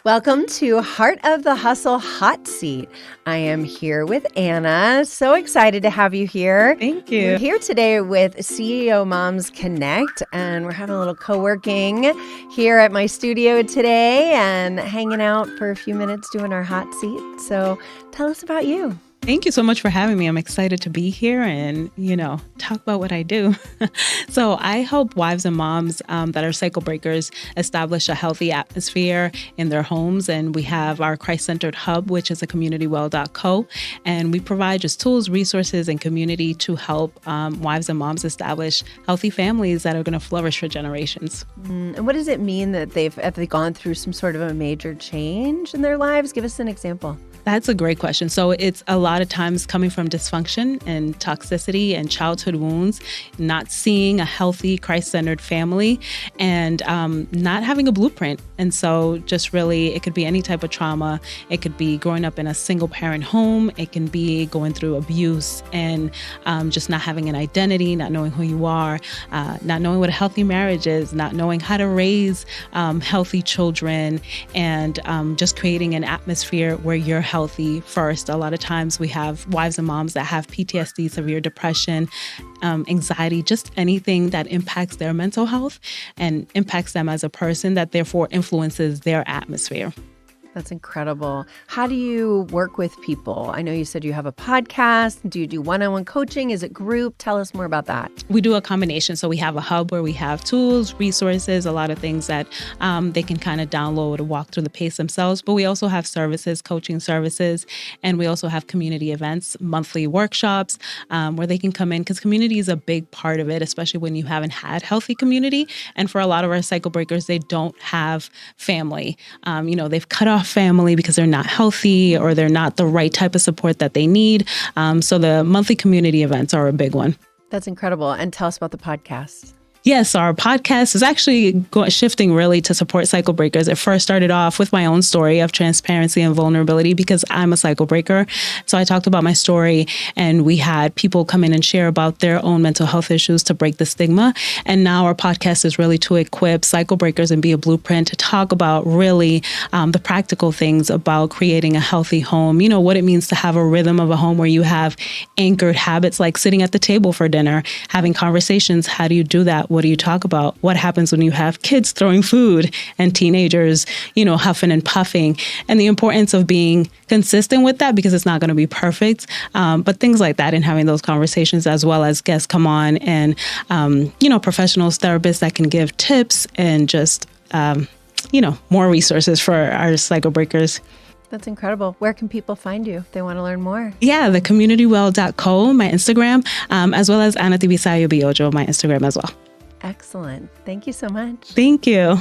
Welcome to Heart of the Hustle Hotseat. I am here with Ana. So excited to have you here. Thank you. We're here today with CEO Moms Connect, and we're having a little co-working here at my studio today and hanging out for a few minutes doing our hot seat. So tell us about you. Thank you so much for having me. I'm excited to be here and, talk about what I do. So I help wives and moms that are cycle breakers establish a healthy atmosphere in their homes. And we have our Christ-centered hub, which is a communitywell.co. And we provide just tools, resources, and community to help wives and moms establish healthy families that are going to flourish for generations. And what does it mean that have they gone through some sort of a major change in their lives? Give us an example. That's a great question. So it's a lot of times coming from dysfunction and toxicity and childhood wounds, not seeing a healthy Christ-centered family and not having a blueprint. And so just really, it could be any type of trauma. It could be growing up in a single parent home. It can be going through abuse and just not having an identity, not knowing who you are, not knowing what a healthy marriage is, not knowing how to raise healthy children, and just creating an atmosphere where you're healthy first. A lot of times we have wives and moms that have PTSD, severe depression, anxiety, just anything that impacts their mental health and impacts them as a person that therefore influences their atmosphere. That's incredible. How do you work with people? I know you said you have a podcast. Do you do one-on-one coaching? Is it group? Tell us more about that. We do a combination. So we have a hub where we have tools, resources, a lot of things that they can kind of download or walk through the pace themselves. But we also have services, coaching services, and we also have community events, monthly workshops where they can come in, because community is a big part of it, especially when you haven't had healthy community. And for a lot of our cycle breakers, they don't have family. They've cut off family because they're not healthy or they're not the right type of support that they need. So the monthly community events are a big one. That's incredible. And tell us about the podcast. Yes, our podcast is actually shifting really to support cycle breakers. It first started off with my own story of transparency and vulnerability because I'm a cycle breaker. So I talked about my story and we had people come in and share about their own mental health issues to break the stigma. And now our podcast is really to equip cycle breakers and be a blueprint to talk about really the practical things about creating a healthy home. You know, what it means to have a rhythm of a home where you have anchored habits like sitting at the table for dinner, having conversations. How do you do that? What do you talk about? What happens when you have kids throwing food and teenagers, huffing and puffing, and the importance of being consistent with that because it's not going to be perfect. But things like that and having those conversations, as well as guests come on and, professionals, therapists that can give tips and just, more resources for our cycle breakers. That's incredible. Where can people find you if they want to learn more? Yeah, the communitywell.co, my Instagram, as well as Ana Tibisay Ayobiojo, my Instagram as well. Excellent. Thank you so much. Thank you.